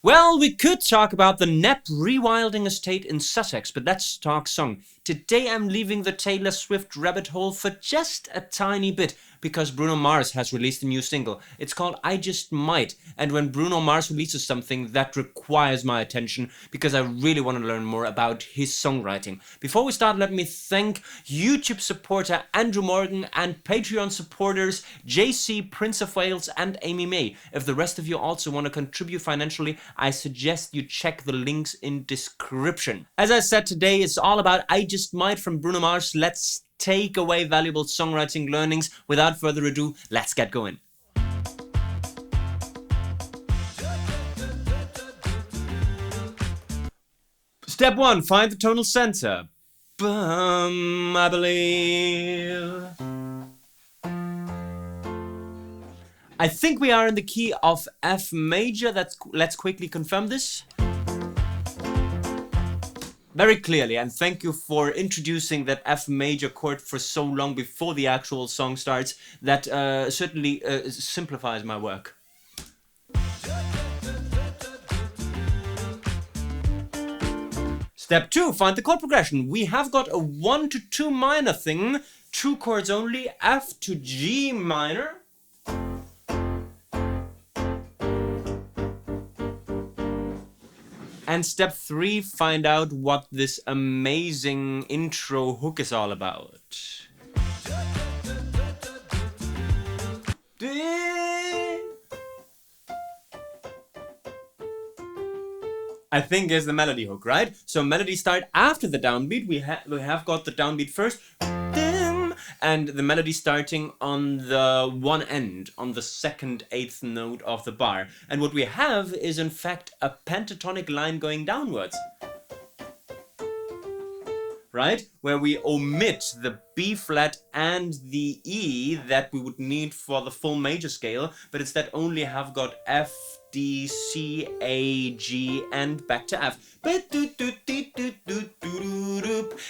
Well, we could talk about the Knapp rewilding estate in Sussex, but let's talk song. Today I'm leaving the Taylor Swift rabbit hole for just a tiny bit, because Bruno Mars has released a new single. It's called I Just Might, and when Bruno Mars releases something, that requires my attention, because I really want to learn more about his songwriting. Before we start, let me thank YouTube supporter Andrew Morgan and Patreon supporters JC, Prince of Wales and Amy May. If the rest of you also want to contribute financially, I suggest you check the links in description. As I said, today it's all about I Just Might from Bruno Mars. Let's take away valuable songwriting learnings. Without further ado, let's get going. Step 1, find the tonal center. Bum, I believe. I think we are in the key of F major. Let's quickly confirm this. Very clearly, and thank you for introducing that F major chord for so long before the actual song starts. That certainly simplifies my work. Step 2, find the chord progression. We have got a 1 to 2 minor thing, 2 chords only, F to G minor. And step 3, find out what this amazing intro hook is all about. I think is the melody hook, right? So melody start after the downbeat. We have got the downbeat first, and the melody starting on the one end, on the second eighth note of the bar. And what we have is in fact a pentatonic line going downwards. Right? Where we omit the B flat and the E that we would need for the full major scale, but instead only have got F, D, C, A, G, and back to F.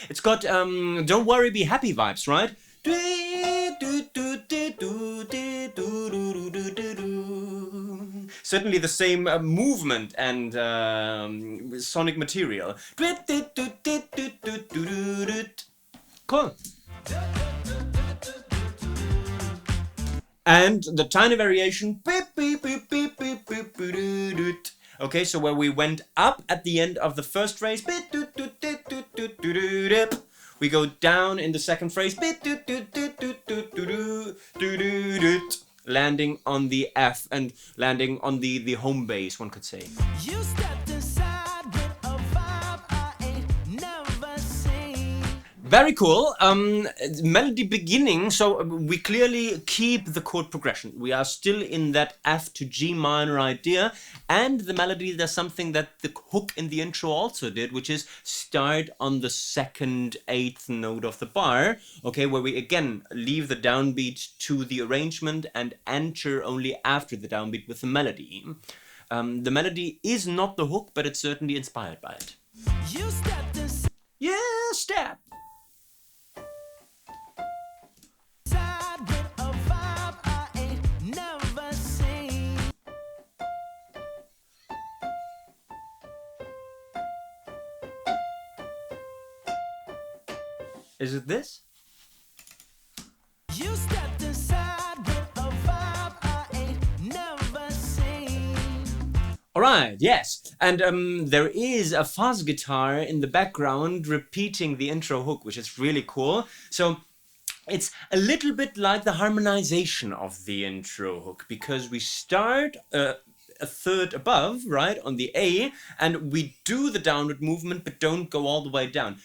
It's got Don't Worry, Be Happy vibes, right? Certainly the same movement and sonic material. Cool. And the tiny variation. Okay, so where we went up at the end of the first phrase, we go down in the second phrase, landing on the F and landing on the home base, one could say. You stepped inside with a vibe I ain't never seen. Very cool. Melody beginning, so we clearly keep the chord progression. We are still in that F to G minor idea, and the melody, there's something that the hook in the intro also did, which is start on the second eighth note of the bar, okay, where we again leave the downbeat to the arrangement and enter only after the downbeat with the melody. The melody is not the hook, but it's certainly inspired by it. You stepped in. Yeah, step. Is it this? You stepped inside with a vibe I ain't never seen. Alright, yes. And there is a fuzz guitar in the background repeating the intro hook, which is really cool. So it's a little bit like the harmonization of the intro hook, because we start a third above, right, on the A, and we do the downward movement but don't go all the way down.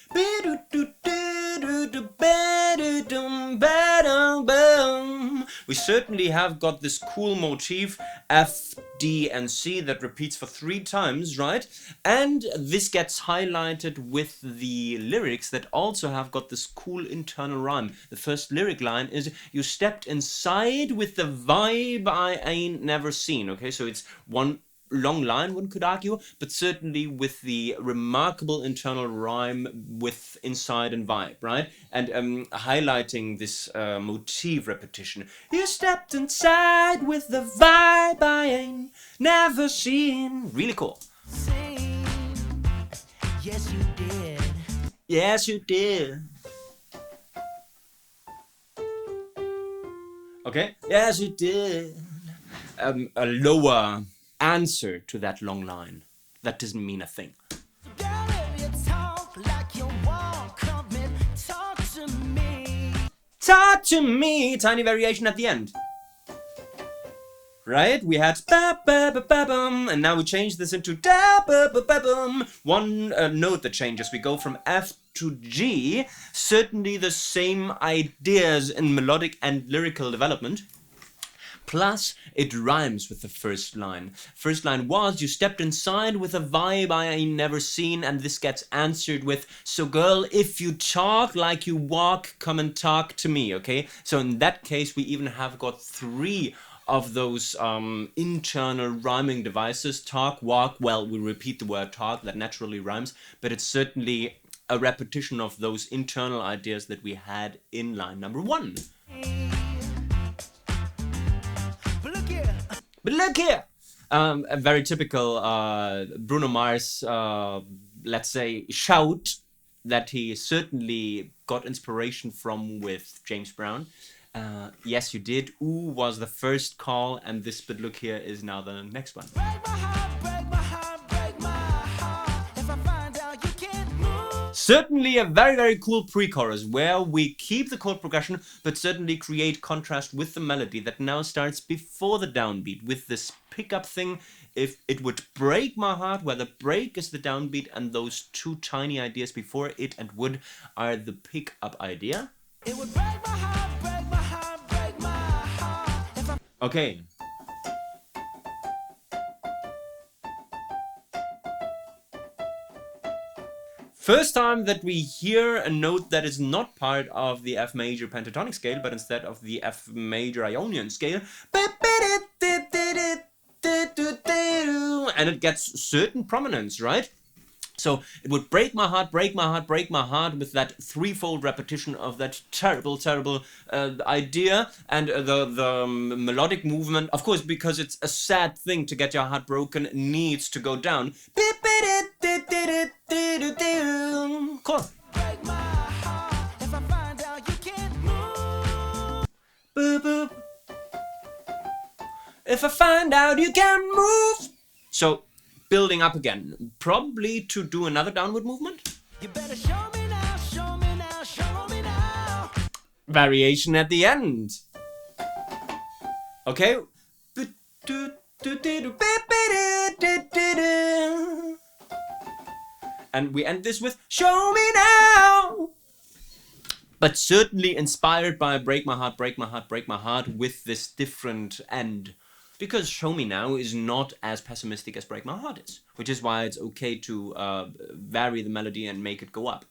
We certainly have got this cool motif F, D, and C that repeats for 3 times, right? And this gets highlighted with the lyrics that also have got this cool internal rhyme. The first lyric line is, you stepped inside with the vibe I ain't never seen. Okay, so it's one long line, one could argue, but certainly with the remarkable internal rhyme with inside and vibe, right? And highlighting this motif repetition. You stepped inside with the vibe I ain't never seen. Really cool. Yes, you did. Yes, you did. Okay. Yes, you did. A lower answer to that long line. That doesn't mean a thing. Talk to me. Tiny variation at the end. Right? We had ba ba ba ba bum, and now we change this into da ba ba ba bum. One note that changes. We go from F to G. Certainly the same ideas in melodic and lyrical development. Plus, it rhymes with the first line. First line was, you stepped inside with a vibe I ain't never seen, and this gets answered with, so girl, if you talk like you walk, come and talk to me, okay? So in that case, we even have got 3 of those internal rhyming devices. Talk, walk, well, we repeat the word talk, that naturally rhymes, but it's certainly a repetition of those internal ideas that we had in line number 1. But look here! A very typical Bruno Mars, let's say, shout that he certainly got inspiration from with James Brown. Yes, you did. Ooh was the first call, and this but look here is now the next one. Certainly a very, very cool pre-chorus where we keep the chord progression but certainly create contrast with the melody that now starts before the downbeat with this pickup thing. If it would break my heart, where the break is the downbeat and those 2 tiny ideas before it and would are the pickup idea. It would break my heart, break my heart, break my heart. Okay. First time that we hear a note that is not part of the F major pentatonic scale, but instead of the F major Ionian scale. And it gets certain prominence, right? So it would break my heart, break my heart, break my heart with that 3-fold repetition of that terrible, terrible idea. And the melodic movement, of course, because it's a sad thing to get your heart broken, needs to go down. Cool. Boop, boop. If I find out you can move. So building up again, probably to do another downward movement. You better show me now, show me now, show me now. Variation at the end. Okay. And we end this with show me now. But certainly inspired by Break My Heart, Break My Heart, Break My Heart with this different end. Because Show Me Now is not as pessimistic as Break My Heart is. Which is why it's okay to vary the melody and make it go up.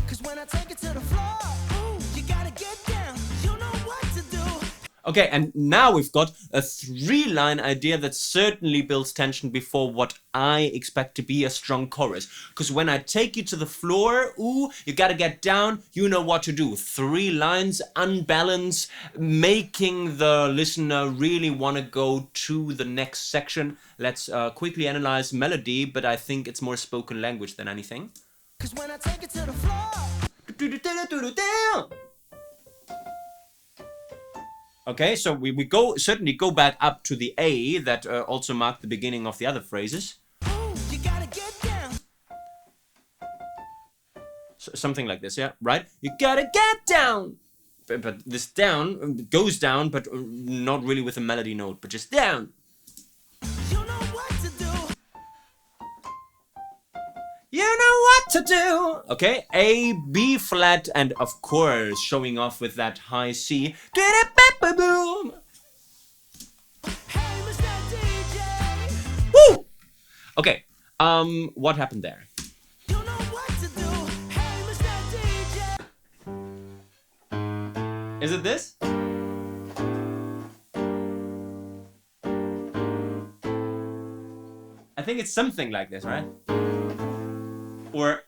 'Cause when I take it to the floor, ooh, you gotta get down, you know what to do. Okay, and now we've got a 3-line idea that certainly builds tension before what I expect to be a strong chorus. Because when I take you to the floor, ooh, you gotta get down, you know what to do. 3 lines, unbalanced, making the listener really want to go to the next section. Let's quickly analyze melody, but I think it's more spoken language than anything. 'Cause when I take it to the floor. Okay, so we certainly go back up to the A that also marked the beginning of the other phrases. Ooh, you gotta get down. So, something like this, yeah, right? You gotta get down. But this down goes down, but not really with a melody note, but just down. You know what to do. You know what to do. Okay, A, B flat, and of course showing off with that high C. Boom. Hey, Mr. DJ. Woo! Okay, what happened there? You know what to do. Hey, Mr. DJ. Is it this? think it's something like this, right? Or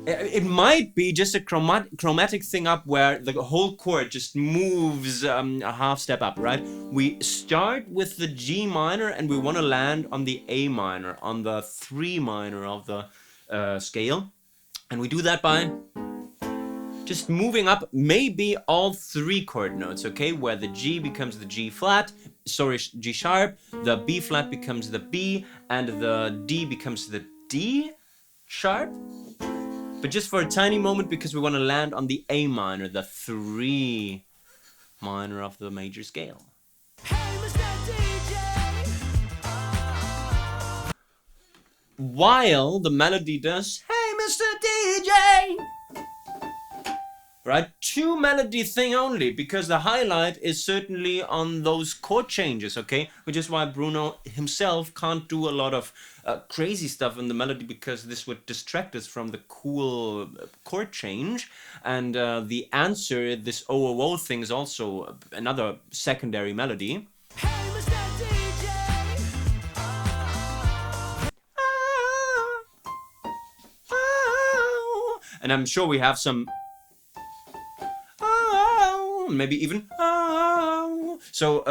it might be just a chromatic thing up where the whole chord just moves a half step up, right? We start with the G minor and we want to land on the A minor, on the 3 minor of the scale. And we do that by just moving up maybe all 3 chord notes, okay? Where the G becomes the G flat, sorry, G sharp, the B flat becomes the B, and the D becomes the D sharp. But just for a tiny moment, because we want to land on the A minor, the 3 minor of the major scale. Hey, Mr. DJ. While the melody does, hey, Mr. DJ. Right, 2 melody thing only, because the highlight is certainly on those chord changes, okay? Which is why Bruno himself can't do a lot of crazy stuff in the melody, because this would distract us from the cool chord change. And the answer, this oh thing, is also another secondary melody. Hey, Mr. DJ. And I'm sure we have some maybe even so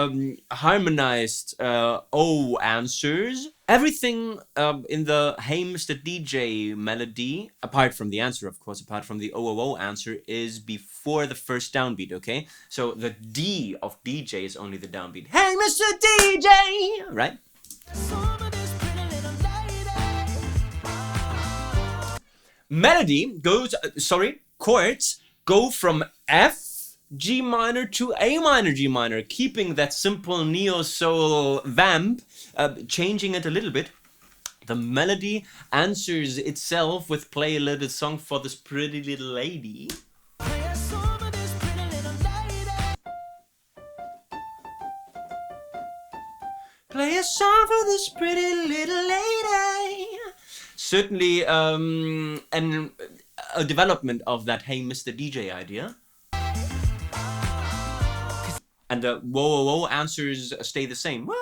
harmonized O answers. Everything in the Hey Mr. DJ melody, apart from the answer, of course, apart from the O answer, is before the first downbeat, okay? So the D of DJ is only the downbeat. Hey Mr. DJ! Right? Melody goes, chords go from F G minor to A minor G minor, keeping that simple neo-soul vamp, changing it a little bit. The melody answers itself with Play a Little Song for This Pretty Little Lady. Play a song for this pretty little lady. Play a song for this pretty little lady. Certainly a development of that Hey Mr. DJ idea. And the whoa answers stay the same. Whoa.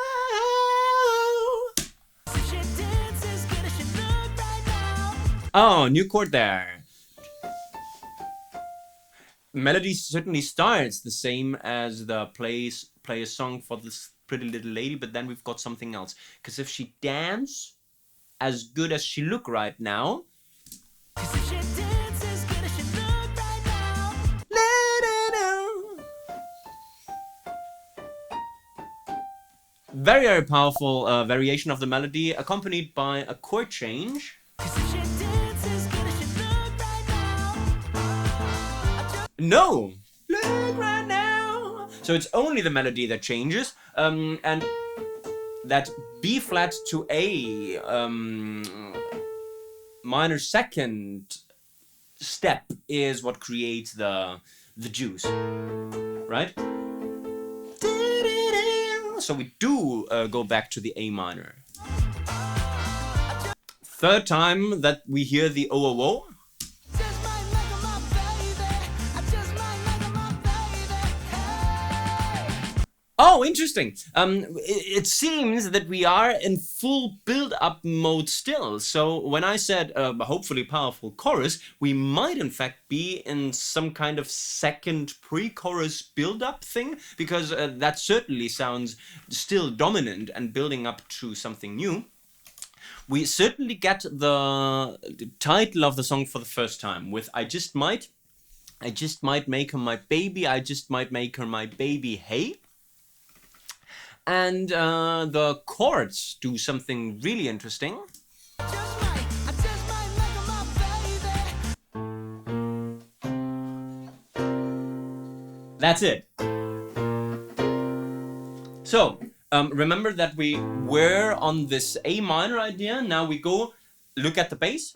Oh, new chord there. Melody certainly starts the same as the play a song for this pretty little lady, but then we've got something else. Because if she dance as good as she look right now, very, very powerful variation of the melody, accompanied by a chord change. No! Look right now! So it's only the melody that changes, and that B flat to A minor second step is what creates the juice, right? So we do go back to the A minor. Third time that we hear the oh. Oh, interesting. It seems that we are in full build-up mode still. So when I said hopefully powerful chorus, we might in fact be in some kind of second pre-chorus build-up thing, because that certainly sounds still dominant and building up to something new. We certainly get the title of the song for the first time with I just might make her my baby, I just might make her my baby, hey. And the chords do something really interesting. That's it. So, remember that we were on this A minor idea. Now we go look at the bass.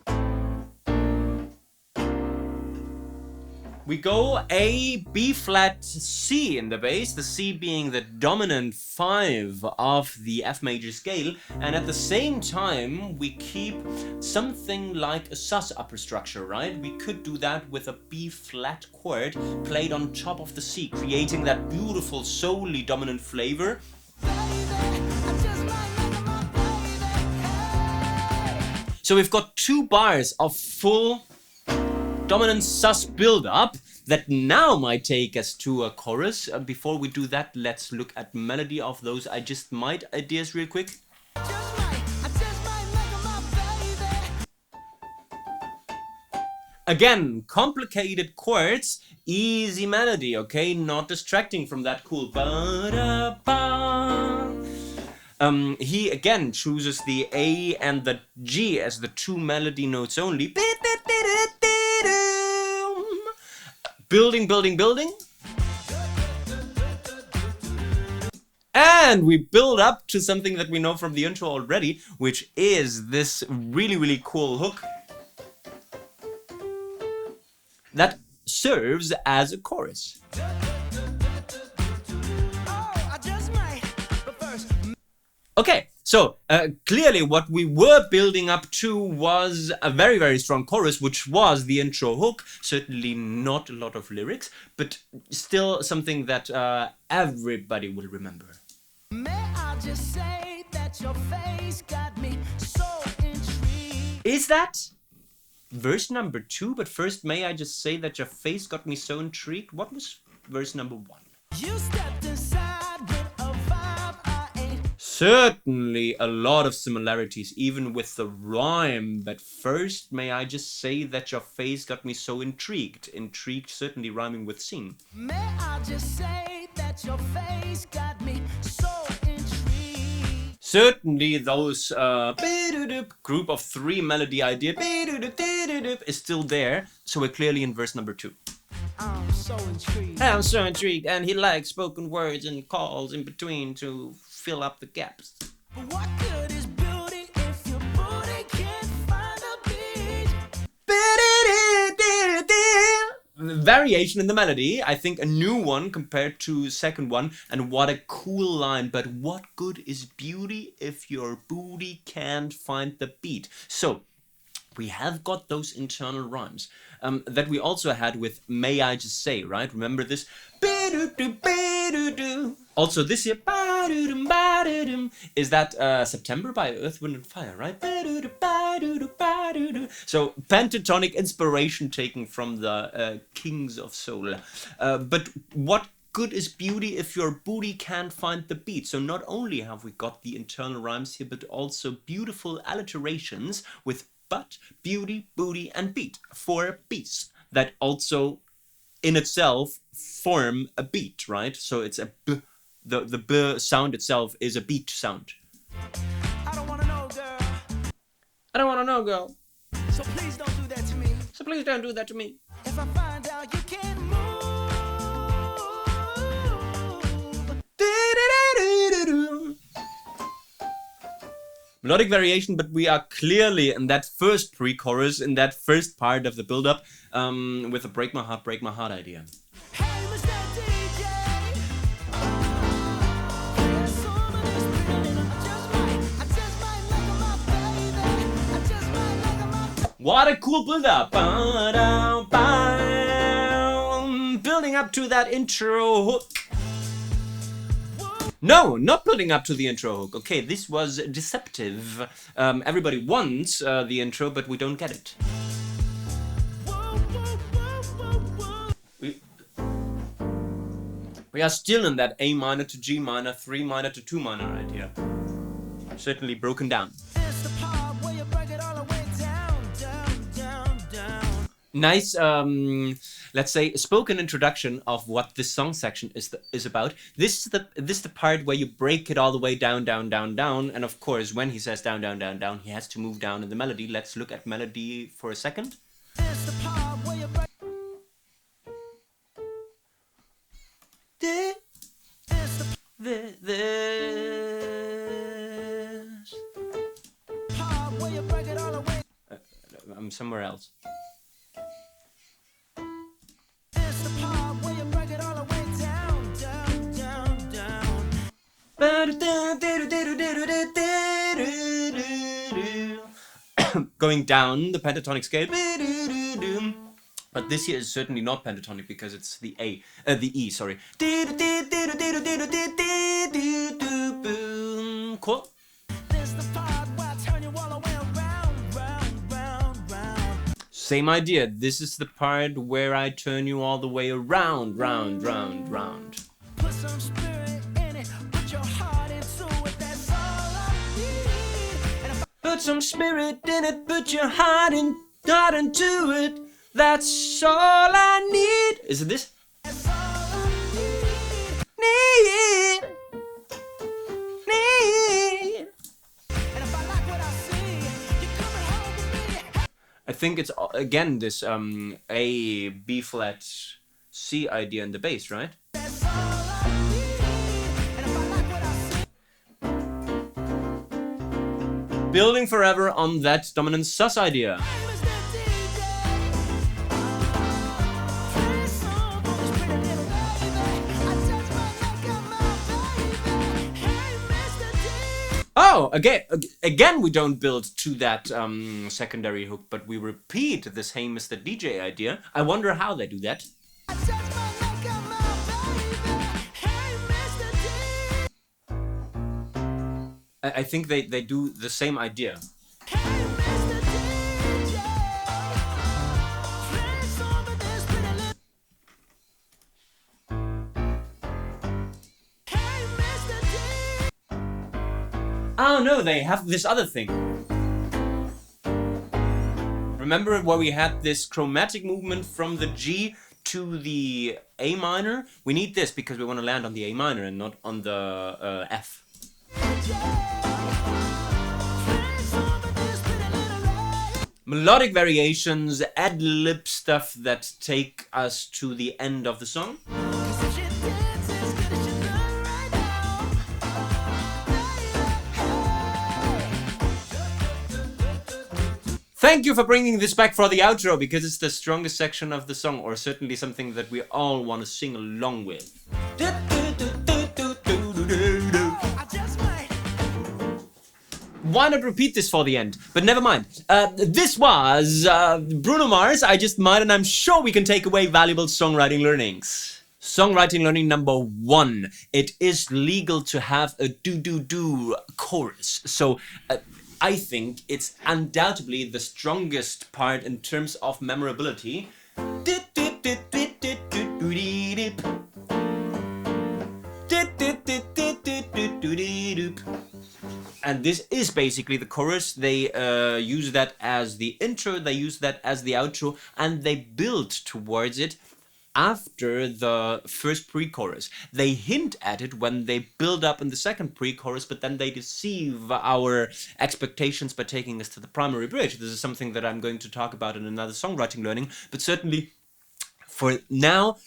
We go A, B flat, C in the bass, the C being the dominant 5 of the F major scale, and at the same time we keep something like a sus upper structure, right? We could do that with a B flat chord played on top of the C, creating that beautiful soully dominant flavor. Baby, So we've got 2 bars of full dominant sus build-up that now might take us to a chorus. Before we do that, let's look at melody of those I just might ideas real quick. Again, complicated chords, easy melody, okay? Not distracting from that cool ba-da-ba. He again chooses the A and the G as the 2 melody notes only. Building, building, building. And we build up to something that we know from the intro already, which is this really, really cool hook that serves as a chorus. Okay, so clearly what we were building up to was a very, very strong chorus, which was the intro hook. Certainly not a lot of lyrics, but still something that everybody will remember. May I just say that your face got me so intrigued. Is that verse number 2? But first, may I just say that your face got me so intrigued? What was verse number 1? You stepped inside with a vibe I ain't. Certainly a lot of similarities, even with the rhyme. But first, may I just say that your face got me so intrigued. Intrigued certainly rhyming with seen. May I just say that your face got me so intrigued. Certainly those group of 3 melody idea is still there. So we're clearly in verse number 2. I'm so intrigued. I'm so intrigued, and he likes spoken words and calls in between to fill up the gaps. But what good is building if your booty can't find a beat? Variation in the melody, I think a new one compared to second one, and what a cool line. But what good is beauty if your booty can't find the beat? So we have got those internal rhymes that we also had with May I Just Say, right? Remember this? Also this here is that September by Earth, Wind and Fire, right? So pentatonic inspiration taken from the Kings of Soul. But what good is beauty if your booty can't find the beat? So not only have we got the internal rhymes here, but also beautiful alliterations with but, beauty, booty, and beat. 4 beats that also in itself form a beat, right? So it's a b. The b sound itself is a beat sound. I don't wanna know, girl. I don't wanna know, girl. So please don't do that to me. So please don't do that to me. If I find out you can't move. Melodic variation, but we are clearly in that first pre-chorus, in that first part of the build-up, with a break my heart idea. Hey, Mr. DJ. What a cool build-up! Building up to that intro hook. No, not building up to the intro hook. Okay, this was deceptive. Everybody wants the intro, but we don't get it. We are still in that A minor to G minor, 3 minor to 2 minor idea. Certainly broken down. Nice, let's say, spoken introduction of what this song section is about. This is the part where you break it all the way down, down, down, down. And of course, when he says down, down, down, down, he has to move down in the melody. Let's look at melody for a second. I'm somewhere else. Going down the pentatonic scale. But this here is certainly not pentatonic because it's the E, sorry. Cool. Same idea. This is the part where I turn you all the way around, round, round, round. Put some spirit in it, put your heart into it, that's all I need. And if Put some spirit in it, put your heart into it. That's all I need. Is it this? that's all I need. Need. Need. And if I like what I see, you're coming home with me. I think it's again this A, B flat, C idea in the bass, right? That's all I need. And if I like what I see, Building forever on that dominant sus idea. I'm Mr. DJ. Play a song for this pretty little baby. I just might look at my baby. Hey, Mr. DJ. Oh, again, we don't build to that secondary hook, but we repeat this "Hey, Mr. DJ" idea. I wonder how they do that. I just might look at my baby. Hey, Mr. DJ. I think they do the same idea. Hey, Mr. DJ. Play a song for this pretty little. Hey, Mr. DJ. Oh no, they have this other thing. Remember where we had this chromatic movement from the G to the A minor? We need this because we want to land on the A minor and not on the F. Melodic variations, ad-lib stuff that take us to the end of the song. Thank you for bringing this back for the outro, because it's the strongest section of the song, or certainly something that we all want to sing along with. Why not repeat this for the end? But never mind. This was Bruno Mars, I Just Might, and I'm sure we can take away valuable songwriting learnings. Songwriting learning number 1. It is legal to have a do-do-do chorus. So I think it's undoubtedly the strongest part in terms of memorability. And this is basically the chorus. They use that as the intro, they use that as the outro, and they build towards it after the first pre-chorus. They hint at it when they build up in the second pre-chorus, but then they deceive our expectations by taking us to the primary bridge. This is something that I'm going to talk about in another songwriting learning, but certainly for now,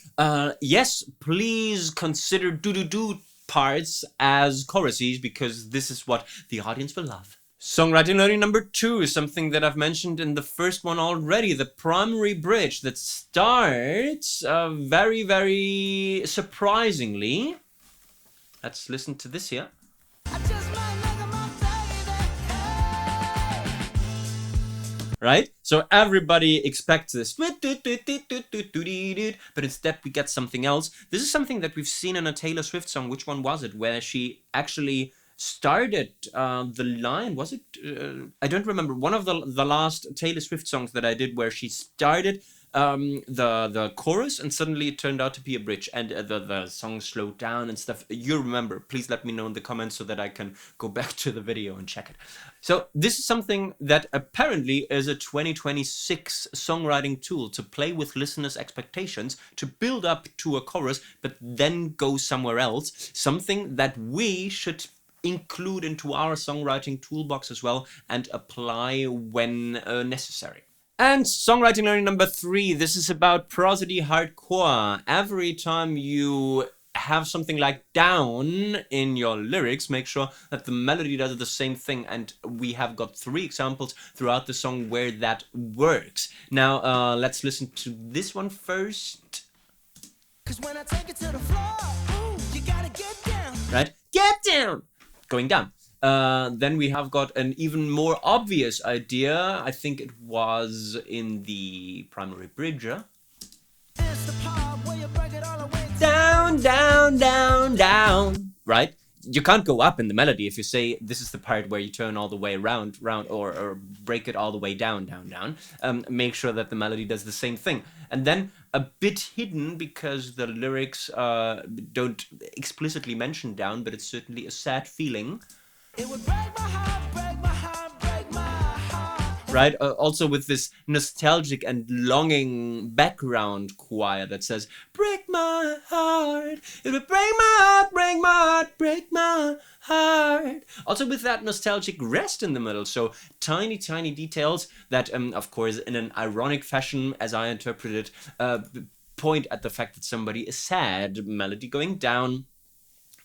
yes, please consider do-do-do parts as choruses, because this is what the audience will love. Songwriting learning number 2 is something that I've mentioned in the first one already, the primary bridge that starts very, very surprisingly. Let's listen to this here. Right? So everybody expects this, but instead we get something else. This is something that we've seen in a Taylor Swift song. Which one was it? Where she actually started the line. Was it? I don't remember. One of the last Taylor Swift songs that I did, where she started the chorus and suddenly it turned out to be a bridge, and the song slowed down and stuff. You remember? Please let me know in the comments so that I can go back to the video and check it. So this is something that apparently is a 2026 songwriting tool to play with listeners' expectations, to build up to a chorus but then go somewhere else. Something that we should include into our songwriting toolbox as well and apply when necessary. And songwriting learning number 3, this is about prosody hardcore. Every time you have something like down in your lyrics, make sure that the melody does the same thing, and we have got 3 examples throughout the song where that works. Now let's listen to this one first. 'Cause when I take it to the floor, ooh, you gotta get down. Right? Get down! Going down. Then we have got an even more obvious idea. I think it was in the primary bridge. It's the part where you break it all away. Down, down, down, down. Right? you can't go up in the melody if you say this is the part where you turn all the way round, or break it all the way down, down, down. Make sure that the melody does the same thing. And then a bit hidden, because the lyrics don't explicitly mention down, but it's certainly a sad feeling. It would break my heart, break my heart, break my heart. Right? Also with this nostalgic and longing background choir that says, break my heart, it would break my heart, break my heart, break my heart. Also with that nostalgic rest in the middle. So tiny, tiny details that, of course, in an ironic fashion, as I interpret it, point at the fact that somebody is sad. Melody going down.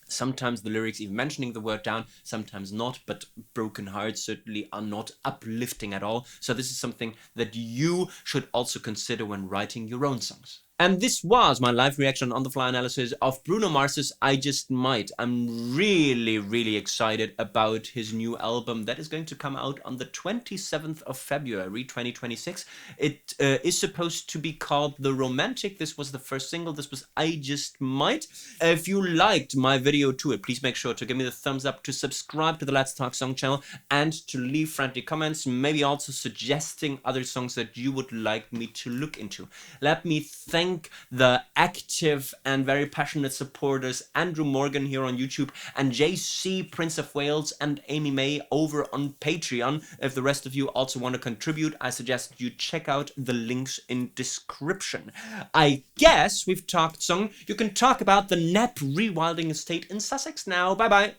Sometimes the lyrics even mentioning the word down, sometimes not, but broken hearts certainly are not uplifting at all. So this is something that you should also consider when writing your own songs. And this was my live reaction on the fly analysis of Bruno Mars's I Just Might. I'm really, really excited about his new album that is going to come out on the 27th of February 2026. It is supposed to be called The Romantic. This was the first single. This was I Just Might. If you liked my video to it, please make sure to give me the thumbs up, to subscribe to the Let's Talk Song channel, and to leave friendly comments, maybe also suggesting other songs that you would like me to look into. Let me thank the active and very passionate supporters Andrew Morgan here on YouTube, and JC Prince of Wales, and Amy May over on Patreon. If the rest of you also want to contribute, I suggest you check out the links in description. I guess we've talked song. You can talk about the Nep rewilding estate in Sussex now. Bye bye.